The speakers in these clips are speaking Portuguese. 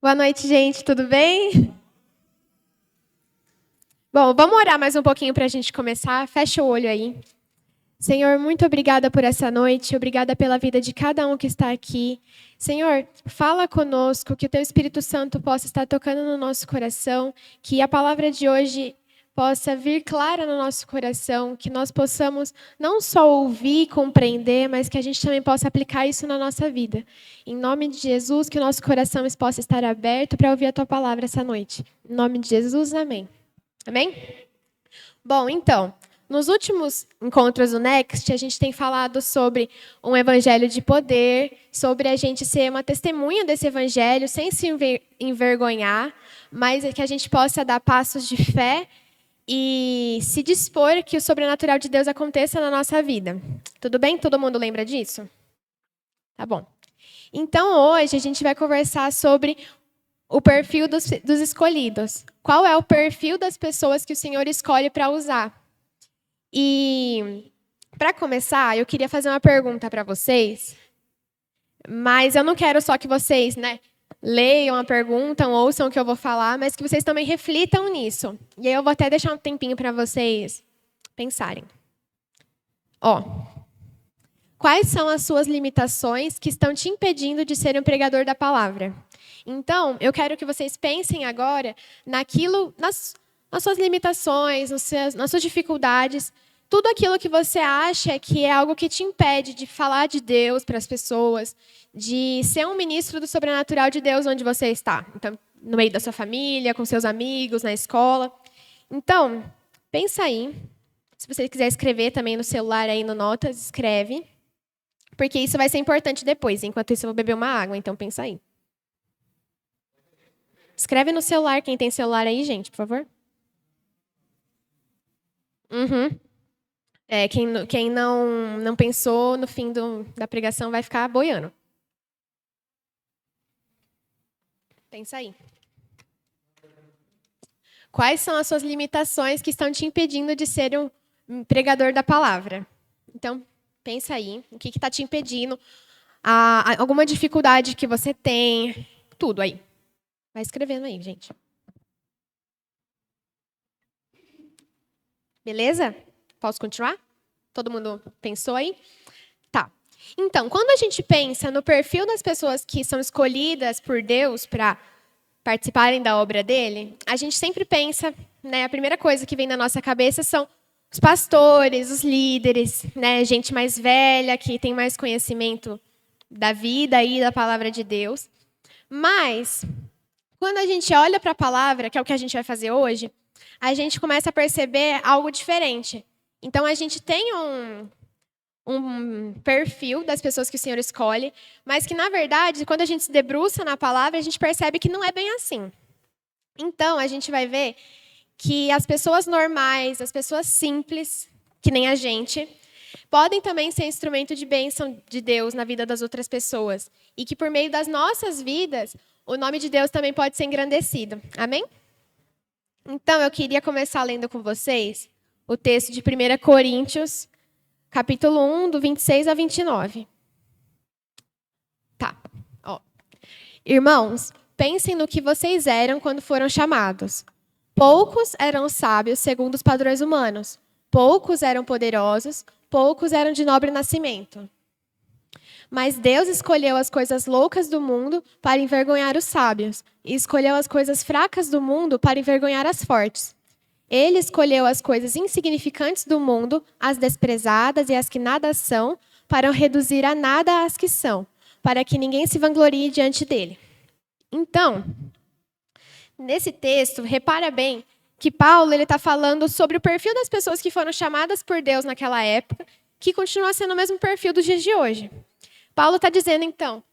Boa noite, gente. Tudo bem? Bom, vamos orar mais um pouquinho para a gente começar. Fecha o olho aí. Senhor, muito obrigada por essa noite. Obrigada pela vida de cada um que está aqui. Senhor, fala conosco, que o Teu Espírito Santo possa estar tocando no nosso coração, que a palavra de hoje possa vir clara no nosso coração, que nós possamos não só ouvir e compreender, mas que a gente também possa aplicar isso na nossa vida. Em nome de Jesus, que o nosso coração possa estar aberto para ouvir a Tua palavra essa noite. Em nome de Jesus, amém. Amém? Bom, então, nos últimos encontros do Next, a gente tem falado sobre um evangelho de poder, sobre a gente ser uma testemunha desse evangelho sem se envergonhar, mas que a gente possa dar passos de fé e se dispor que o sobrenatural de Deus aconteça na nossa vida. Tudo bem? Todo mundo lembra disso? Tá bom. Então, hoje, a gente vai conversar sobre o perfil dos escolhidos. Qual é o perfil das pessoas que o Senhor escolhe para usar? E, para começar, eu queria fazer uma pergunta para vocês, mas eu não quero só que vocês, leiam a pergunta, ouçam o que eu vou falar, mas que vocês também reflitam nisso. E aí eu vou até deixar um tempinho para vocês pensarem. Quais são as suas limitações que estão te impedindo de ser um pregador da palavra? Então, eu quero que vocês pensem agora nas suas limitações, nas suas dificuldades, tudo aquilo que você acha que é algo que te impede de falar de Deus para as pessoas, de ser um ministro do sobrenatural de Deus onde você está. Então, no meio da sua família, com seus amigos, na escola. Então, pensa aí. Se você quiser escrever também no celular, aí no Notas, escreve. Porque isso vai ser importante depois. Enquanto isso, eu vou beber uma água, então pensa aí. Escreve no celular, quem tem celular aí, gente, por favor. Quem não pensou no fim da pregação vai ficar boiando. Pensa aí. Quais são as suas limitações que estão te impedindo de ser um pregador da palavra? Então, pensa aí. O que está te impedindo? Alguma dificuldade que você tem? Tudo aí. Vai escrevendo aí, gente. Beleza? Posso continuar? Todo mundo pensou aí? Tá. Então, quando a gente pensa no perfil das pessoas que são escolhidas por Deus para participarem da obra dele, a gente sempre pensa, a primeira coisa que vem na nossa cabeça são os pastores, os líderes, gente mais velha, que tem mais conhecimento da vida e da palavra de Deus. Mas, quando a gente olha para a palavra, que é o que a gente vai fazer hoje, a gente começa a perceber algo diferente. Então, a gente tem um perfil das pessoas que o Senhor escolhe, mas que, na verdade, quando a gente se debruça na palavra, a gente percebe que não é bem assim. Então, a gente vai ver que as pessoas normais, as pessoas simples, que nem a gente, podem também ser instrumento de bênção de Deus na vida das outras pessoas. E que, por meio das nossas vidas, o nome de Deus também pode ser engrandecido. Amém? Então, eu queria começar lendo com vocês o texto de 1 Coríntios, capítulo 1, do 26 a 29. Tá. Irmãos, pensem no que vocês eram quando foram chamados. Poucos eram sábios segundo os padrões humanos. Poucos eram poderosos. Poucos eram de nobre nascimento. Mas Deus escolheu as coisas loucas do mundo para envergonhar os sábios, e escolheu as coisas fracas do mundo para envergonhar as fortes. Ele escolheu as coisas insignificantes do mundo, as desprezadas e as que nada são, para reduzir a nada as que são, para que ninguém se vanglorie diante dele. Então, nesse texto, repara bem que Paulo está falando sobre o perfil das pessoas que foram chamadas por Deus naquela época, que continua sendo o mesmo perfil dos dias de hoje. Paulo está dizendo, então,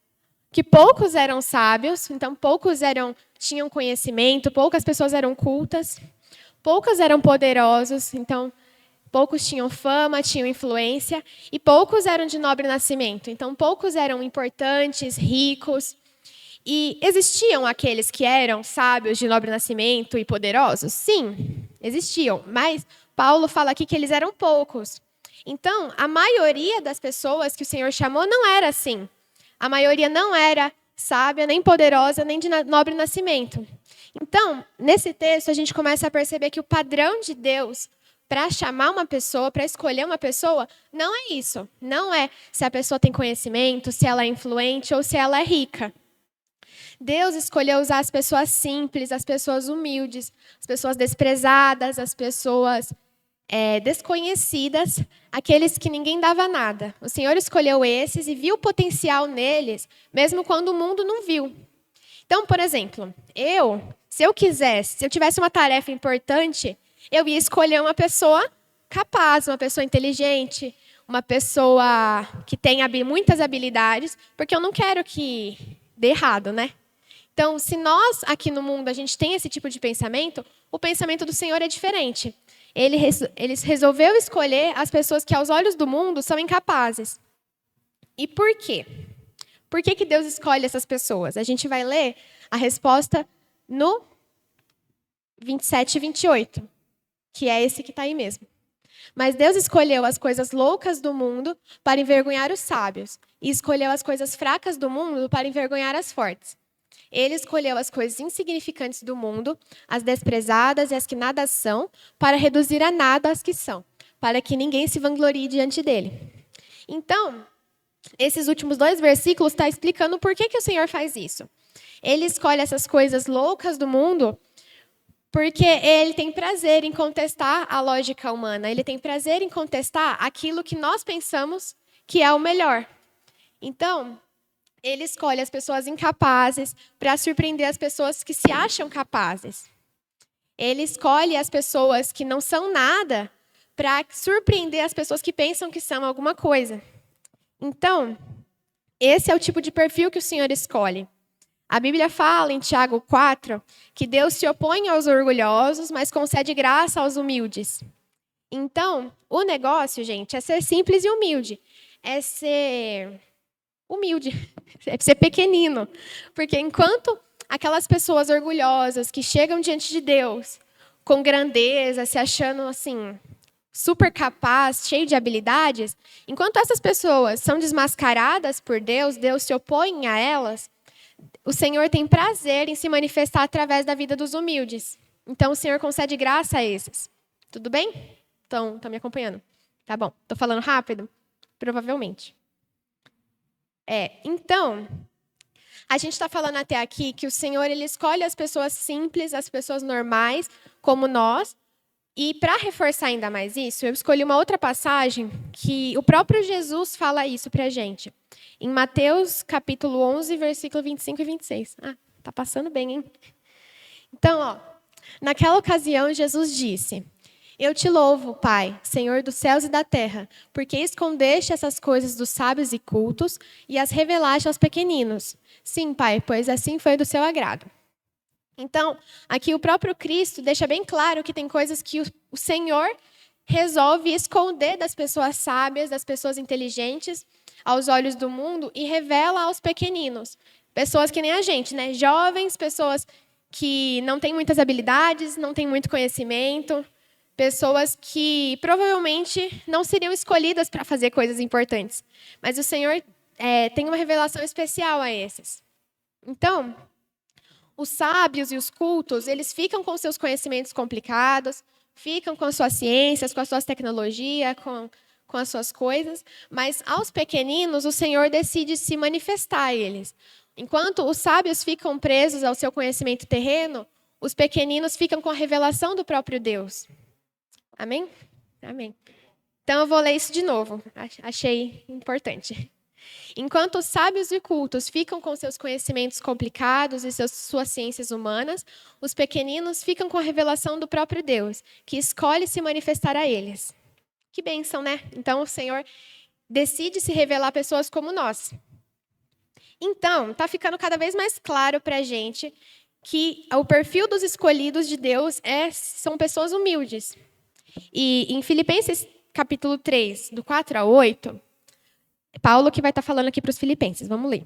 que poucos eram sábios, então poucos tinham conhecimento, poucas pessoas eram cultas, poucos eram poderosos, então poucos tinham fama, tinham influência, e poucos eram de nobre nascimento, então poucos eram importantes, ricos. E existiam aqueles que eram sábios, de nobre nascimento e poderosos? Sim, existiam, mas Paulo fala aqui que eles eram poucos. Então, a maioria das pessoas que o Senhor chamou não era assim. A maioria não era sábia, nem poderosa, nem de nobre nascimento. Então, nesse texto, a gente começa a perceber que o padrão de Deus para chamar uma pessoa, para escolher uma pessoa, não é isso. Não é se a pessoa tem conhecimento, se ela é influente ou se ela é rica. Deus escolheu usar as pessoas simples, as pessoas humildes, as pessoas desprezadas, as pessoas desconhecidas, aqueles que ninguém dava nada. O Senhor escolheu esses e viu o potencial neles, mesmo quando o mundo não viu. Então, por exemplo, se eu tivesse uma tarefa importante, eu ia escolher uma pessoa capaz, uma pessoa inteligente, uma pessoa que tenha muitas habilidades, porque eu não quero que dê errado, né? Então, se nós aqui no mundo a gente tem esse tipo de pensamento, o pensamento do Senhor é diferente. Ele resolveu escolher as pessoas que, aos olhos do mundo, são incapazes. E por quê? Por que Deus escolhe essas pessoas? A gente vai ler a resposta no 27 e 28, que é esse que está aí mesmo. Mas Deus escolheu as coisas loucas do mundo para envergonhar os sábios, e escolheu as coisas fracas do mundo para envergonhar as fortes. Ele escolheu as coisas insignificantes do mundo, as desprezadas e as que nada são, para reduzir a nada as que são, para que ninguém se vanglorie diante dele. Então, esses últimos 2 versículos estão explicando por que o Senhor faz isso. Ele escolhe essas coisas loucas do mundo porque ele tem prazer em contestar a lógica humana. Ele tem prazer em contestar aquilo que nós pensamos que é o melhor. Então, ele escolhe as pessoas incapazes para surpreender as pessoas que se acham capazes. Ele escolhe as pessoas que não são nada para surpreender as pessoas que pensam que são alguma coisa. Então, esse é o tipo de perfil que o Senhor escolhe. A Bíblia fala em Tiago 4 que Deus se opõe aos orgulhosos, mas concede graça aos humildes. Então, o negócio, gente, é ser simples e humilde. É ser humilde, é ser pequenino. Porque enquanto aquelas pessoas orgulhosas que chegam diante de Deus com grandeza, se achando assim, super capaz, cheio de habilidades, enquanto essas pessoas são desmascaradas por Deus, Deus se opõe a elas, o Senhor tem prazer em se manifestar através da vida dos humildes. Então, o Senhor concede graça a esses. Tudo bem? Estão me acompanhando? Tá bom. Estou falando rápido? Provavelmente. Então, a gente está falando até aqui que o Senhor ele escolhe as pessoas simples, as pessoas normais, como nós. E para reforçar ainda mais isso, eu escolhi uma outra passagem que o próprio Jesus fala isso para a gente. Em Mateus, capítulo 11, versículo 25 e 26. Tá passando bem, hein? Então, naquela ocasião, Jesus disse: Eu te louvo, Pai, Senhor dos céus e da terra, porque escondeste essas coisas dos sábios e cultos e as revelaste aos pequeninos. Sim, Pai, pois assim foi do seu agrado. Então, aqui o próprio Cristo deixa bem claro que tem coisas que o Senhor resolve esconder das pessoas sábias, das pessoas inteligentes, aos olhos do mundo, e revela aos pequeninos. Pessoas que nem a gente, né? Jovens, pessoas que não têm muitas habilidades, não têm muito conhecimento, pessoas que provavelmente não seriam escolhidas para fazer coisas importantes. Mas o Senhor tem uma revelação especial a esses. Então, os sábios e os cultos, eles ficam com seus conhecimentos complicados, ficam com as suas ciências, com as suas tecnologias, com as suas coisas, mas aos pequeninos o Senhor decide se manifestar a eles. Enquanto os sábios ficam presos ao seu conhecimento terreno, os pequeninos ficam com a revelação do próprio Deus. Amém? Amém. Então eu vou ler isso de novo, achei importante. Enquanto os sábios e cultos ficam com seus conhecimentos complicados e suas ciências humanas, os pequeninos ficam com a revelação do próprio Deus, que escolhe se manifestar a eles. Que bênção, né? Então o Senhor decide se revelar a pessoas como nós. Então, está ficando cada vez mais claro para a gente que o perfil dos escolhidos de Deus são pessoas humildes. E em Filipenses capítulo 3, do 4 a 8... Paulo que vai estar falando aqui para os filipenses. Vamos ler.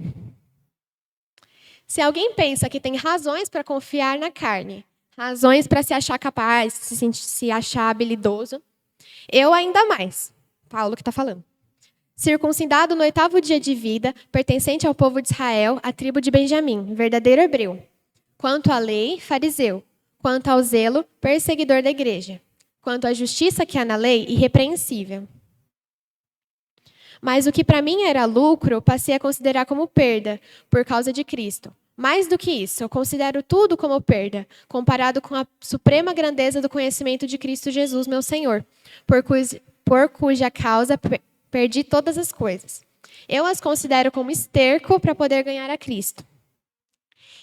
Se alguém pensa que tem razões para confiar na carne, razões para se achar capaz, se achar habilidoso, eu ainda mais. Paulo que está falando. circuncidado no 8º dia de vida, pertencente ao povo de Israel, à tribo de Benjamim, verdadeiro hebreu. Quanto à lei, fariseu. Quanto ao zelo, perseguidor da igreja. Quanto à justiça que há na lei, irrepreensível. Mas o que para mim era lucro, passei a considerar como perda, por causa de Cristo. Mais do que isso, eu considero tudo como perda, comparado com a suprema grandeza do conhecimento de Cristo Jesus, meu Senhor, por cuja causa perdi todas as coisas. Eu as considero como esterco para poder ganhar a Cristo.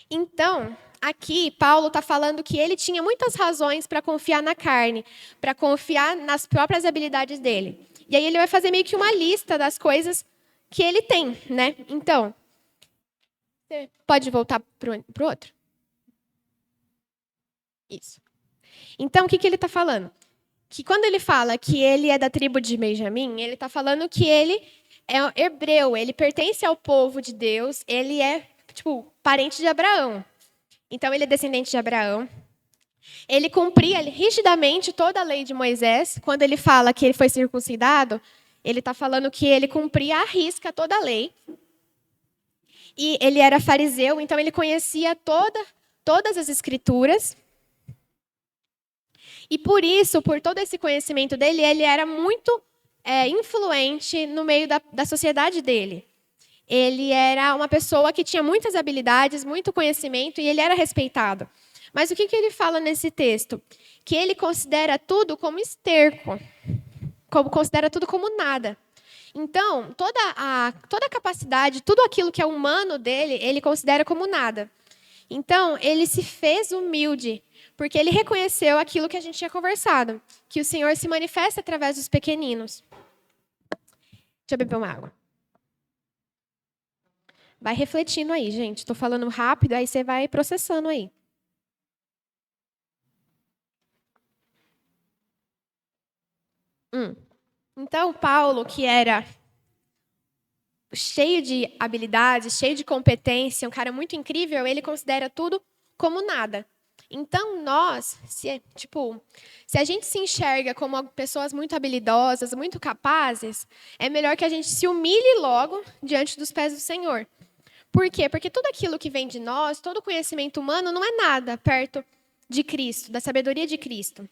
Então, aqui, Paulo está falando que ele tinha muitas razões para confiar na carne, para confiar nas próprias habilidades dele. E aí ele vai fazer meio que uma lista das coisas que ele tem, né? Então, você pode voltar para o outro? Isso. Então, o que ele está falando? Que quando ele fala que ele é da tribo de Benjamim, ele está falando que ele é hebreu, ele pertence ao povo de Deus, ele é, parente de Abraão. Então, ele é descendente de Abraão. Ele cumpria rigidamente toda a lei de Moisés. Quando ele fala que ele foi circuncidado, ele está falando que ele cumpria à risca toda a lei. E ele era fariseu, então ele conhecia todas as escrituras. E por isso, por todo esse conhecimento dele, ele era muito influente no meio da sociedade dele. Ele era uma pessoa que tinha muitas habilidades, muito conhecimento, e ele era respeitado. Mas o que ele fala nesse texto? Que ele considera tudo como esterco, considera tudo como nada. Então, toda a capacidade, tudo aquilo que é humano dele, ele considera como nada. Então, ele se fez humilde, porque ele reconheceu aquilo que a gente tinha conversado, que o Senhor se manifesta através dos pequeninos. Deixa eu beber uma água. Vai refletindo aí, gente. Estou falando rápido, aí você vai processando aí. Então, Paulo, que era cheio de habilidades, cheio de competência, um cara muito incrível, ele considera tudo como nada. Então, nós, se a gente se enxerga como pessoas muito habilidosas, muito capazes, é melhor que a gente se humilhe logo diante dos pés do Senhor. Por quê? Porque tudo aquilo que vem de nós, todo o conhecimento humano, não é nada perto de Cristo, da sabedoria de Cristo.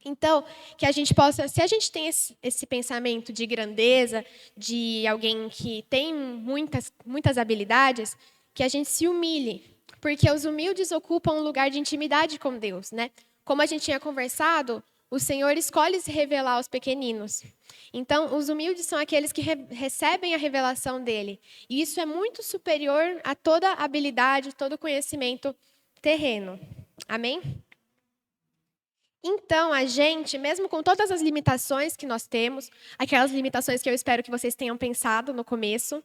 Então, que a gente possa, se a gente tem esse pensamento de grandeza, de alguém que tem muitas habilidades, que a gente se humilhe, porque os humildes ocupam um lugar de intimidade com Deus, né? Como a gente tinha conversado, o Senhor escolhe se revelar aos pequeninos. Então, os humildes são aqueles que recebem a revelação dele. E isso é muito superior a toda habilidade, todo conhecimento terreno. Amém? Então, a gente, mesmo com todas as limitações que nós temos, aquelas limitações que eu espero que vocês tenham pensado no começo,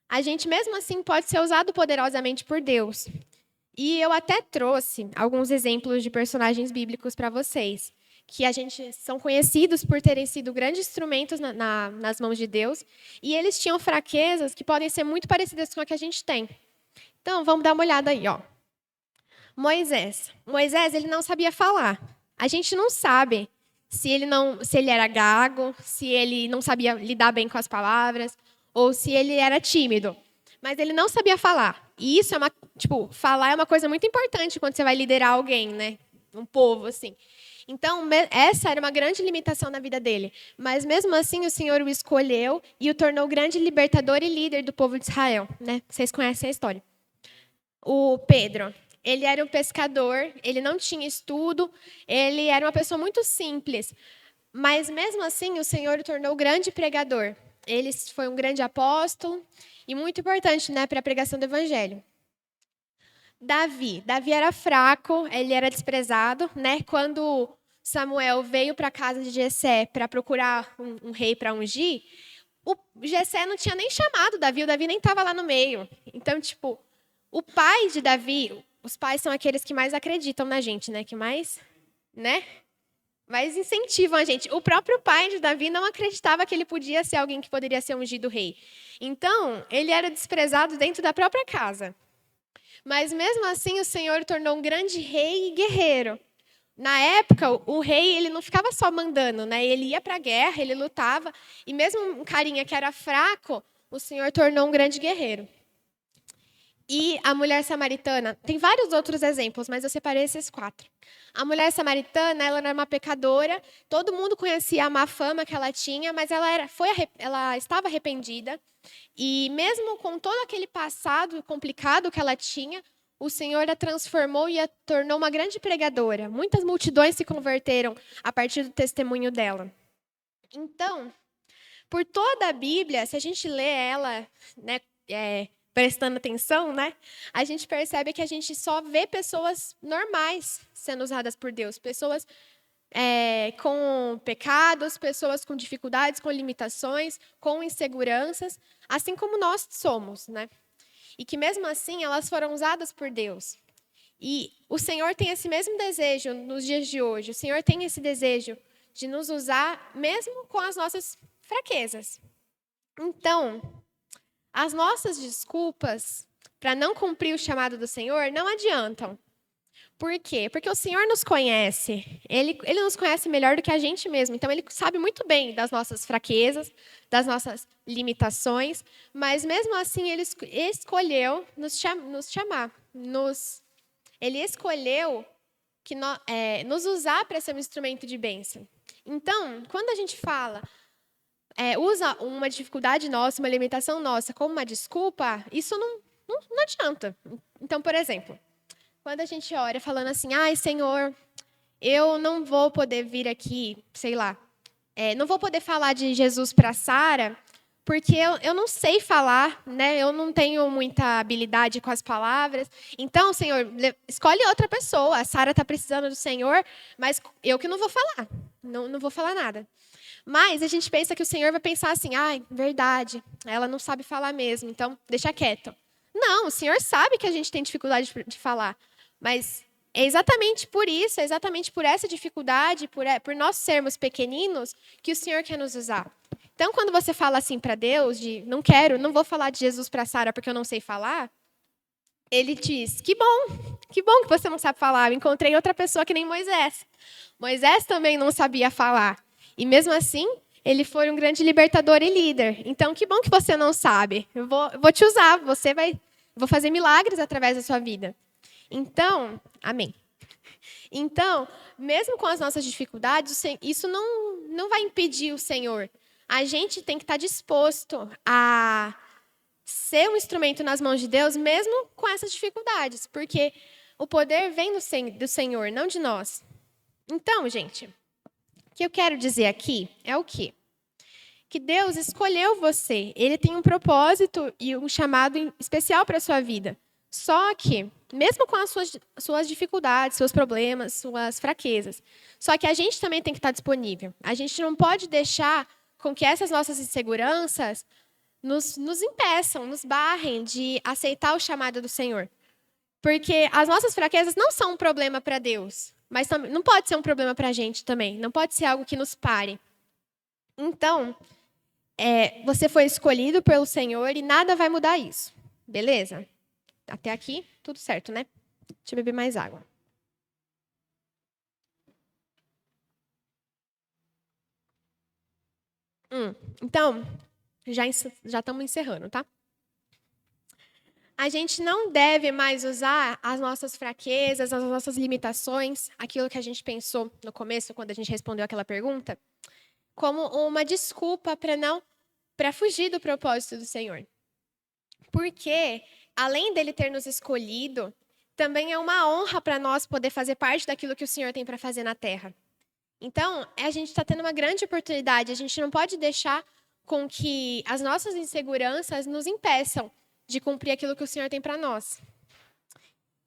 a gente mesmo assim pode ser usado poderosamente por Deus. E eu até trouxe alguns exemplos de personagens bíblicos para vocês, que são conhecidos por terem sido grandes instrumentos nas mãos de Deus, e eles tinham fraquezas que podem ser muito parecidas com a que a gente tem. Então, vamos dar uma olhada aí, ó. Moisés, ele não sabia falar. A gente não sabe se ele era gago, se ele não sabia lidar bem com as palavras, ou se ele era tímido. Mas ele não sabia falar. E isso falar é uma coisa muito importante quando você vai liderar alguém, né? Um povo, assim. Então, essa era uma grande limitação na vida dele. Mas, mesmo assim, o Senhor o escolheu e o tornou grande libertador e líder do povo de Israel, né? Vocês conhecem a história. O Pedro, ele era um pescador, ele não tinha estudo, ele era uma pessoa muito simples. Mas, mesmo assim, o Senhor o tornou grande pregador. Ele foi um grande apóstolo e muito importante, né, para a pregação do evangelho. Davi era fraco, ele era desprezado, né? Quando Samuel veio para a casa de Jessé para procurar um rei para ungir, o Jessé não tinha nem chamado Davi, o Davi nem estava lá no meio. Então, o pai de Davi, os pais são aqueles que mais acreditam na gente, né? Que mais incentivam a gente. O próprio pai de Davi não acreditava que ele podia ser alguém que poderia ser ungido rei. Então, ele era desprezado dentro da própria casa. Mas, mesmo assim, o Senhor o tornou um grande rei e guerreiro. Na época, o rei ele não ficava só mandando, né? Ele ia para a guerra, ele lutava, e mesmo um carinha que era fraco, o Senhor tornou um grande guerreiro. E a mulher samaritana, tem vários outros exemplos, mas eu separei esses 4. A mulher samaritana, ela era uma pecadora, todo mundo conhecia a má fama que ela tinha, mas ela estava arrependida. E mesmo com todo aquele passado complicado que ela tinha, o Senhor a transformou e a tornou uma grande pregadora. Muitas multidões se converteram a partir do testemunho dela. Então, por toda a Bíblia, se a gente lê ela, né, prestando atenção, né, a gente percebe que a gente só vê pessoas normais sendo usadas por Deus, pessoas com pecados, pessoas com dificuldades, com limitações, com inseguranças, assim como nós somos, né? E que mesmo assim elas foram usadas por Deus. E o Senhor tem esse mesmo desejo nos dias de hoje. O Senhor tem esse desejo de nos usar mesmo com as nossas fraquezas. Então, as nossas desculpas para não cumprir o chamado do Senhor não adiantam. Por quê? Porque o Senhor nos conhece. Ele nos conhece melhor do que a gente mesmo. Então, Ele sabe muito bem das nossas fraquezas, das nossas limitações. Mas, mesmo assim, Ele escolheu nos chamar. Ele escolheu nos usar para ser um instrumento de bênção. Então, quando a gente usa uma dificuldade nossa, uma limitação nossa como uma desculpa, isso não adianta. Então, por exemplo, quando a gente ora falando assim, ai, Senhor, eu não vou poder vir aqui, sei lá, não vou poder falar de Jesus para Sara, porque eu não sei falar, né? Eu não tenho muita habilidade com as palavras. Então, Senhor, escolhe outra pessoa. A Sara está precisando do Senhor, mas eu que não vou falar. Não vou falar nada. Mas a gente pensa que o Senhor vai pensar assim, ai, verdade, ela não sabe falar mesmo, então deixa quieto. Não, o Senhor sabe que a gente tem dificuldade de falar. Mas é exatamente por isso, é exatamente por essa dificuldade, por nós sermos pequeninos, que o Senhor quer nos usar. Então, quando você fala assim para Deus, não vou falar de Jesus para Sara porque eu não sei falar, Ele diz, que bom que você não sabe falar. Eu encontrei outra pessoa que nem Moisés. Moisés também não sabia falar. E mesmo assim, ele foi um grande libertador e líder. Então, que bom que você não sabe. Eu vou te usar, vou fazer milagres através da sua vida. Então, amém. Então, mesmo com as nossas dificuldades, isso não vai impedir o Senhor. A gente tem que estar disposto a ser um instrumento nas mãos de Deus, mesmo com essas dificuldades, porque o poder vem do Senhor, não de nós. Então, gente, o que eu quero dizer aqui é o quê? Que Deus escolheu você. Ele tem um propósito e um chamado especial para a sua vida. Só que, mesmo com as suas dificuldades, seus problemas, suas fraquezas, só que a gente também tem que estar disponível. A gente não pode deixar com que essas nossas inseguranças nos impeçam, nos barrem de aceitar o chamado do Senhor. Porque as nossas fraquezas não são um problema para Deus, mas não pode ser um problema para a gente também. Não pode ser algo que nos pare. Então, você foi escolhido pelo Senhor e nada vai mudar isso. Beleza? Até aqui, tudo certo, né? Deixa eu beber mais água. Então, já estamos encerrando, tá? A gente não deve mais usar as nossas fraquezas, as nossas limitações, aquilo que a gente pensou no começo, quando a gente respondeu aquela pergunta, como uma desculpa para fugir do propósito do Senhor. Porque, além dele ter nos escolhido, também é uma honra para nós poder fazer parte daquilo que o Senhor tem para fazer na Terra. Então, a gente está tendo uma grande oportunidade, a gente não pode deixar com que as nossas inseguranças nos impeçam de cumprir aquilo que o Senhor tem para nós.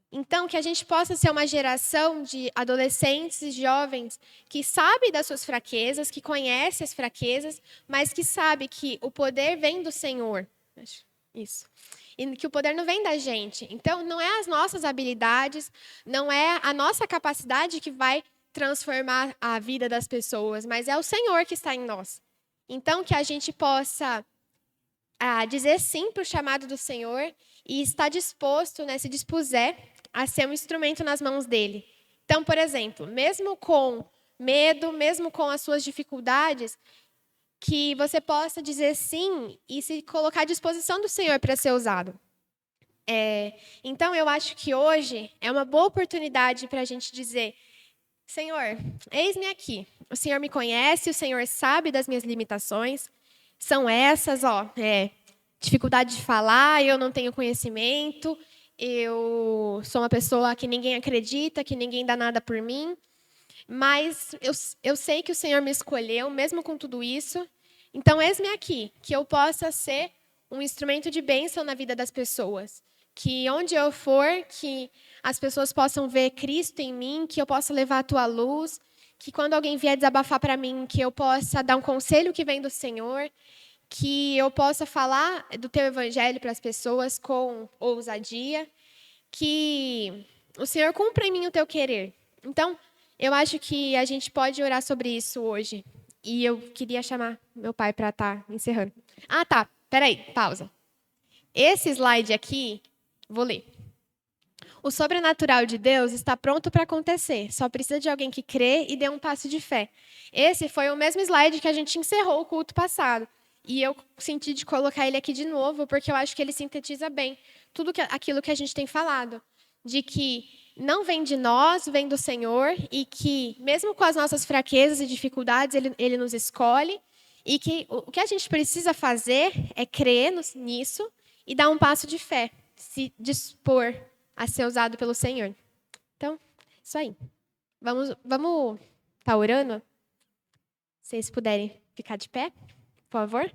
Então, que a gente possa ser uma geração de adolescentes e jovens que sabe das suas fraquezas, que conhece as fraquezas, mas que sabe que o poder vem do Senhor. Isso. E que o poder não vem da gente. Então, não é as nossas habilidades, não é a nossa capacidade que vai transformar a vida das pessoas, mas é o Senhor que está em nós. Então, que a gente possa dizer sim para o chamado do Senhor e estar disposto, né, se dispuser a ser um instrumento nas mãos dele. Então, por exemplo, mesmo com medo, mesmo com as suas dificuldades, que você possa dizer sim e se colocar à disposição do Senhor para ser usado. Então, eu acho que hoje é uma boa oportunidade para a gente dizer: Senhor, eis-me aqui. O Senhor me conhece, o Senhor sabe das minhas limitações. São essas, dificuldade de falar, eu não tenho conhecimento, eu sou uma pessoa que ninguém acredita, que ninguém dá nada por mim. Mas eu sei que o Senhor me escolheu, mesmo com tudo isso. Então, eis-me aqui, que eu possa ser um instrumento de bênção na vida das pessoas. Que onde eu for, que as pessoas possam ver Cristo em mim, que eu possa levar a tua luz, que quando alguém vier desabafar para mim, que eu possa dar um conselho que vem do Senhor, que eu possa falar do teu evangelho para as pessoas com ousadia, que o Senhor cumpra em mim o teu querer. Então, eu acho que a gente pode orar sobre isso hoje. E eu queria chamar meu pai para estar encerrando. Ah, tá. Peraí, pausa. Esse slide aqui, vou ler. O sobrenatural de Deus está pronto para acontecer. Só precisa de alguém que crê e dê um passo de fé. Esse foi o mesmo slide que a gente encerrou o culto passado. E eu senti de colocar ele aqui de novo, porque eu acho que ele sintetiza bem tudo aquilo que a gente tem falado. De que não vem de nós, vem do Senhor, e que, mesmo com as nossas fraquezas e dificuldades, Ele nos escolhe, e que o que a gente precisa fazer é crer nisso e dar um passo de fé, se dispor a ser usado pelo Senhor. Então, isso aí. Vamos tá orando? Se vocês puderem ficar de pé, por favor.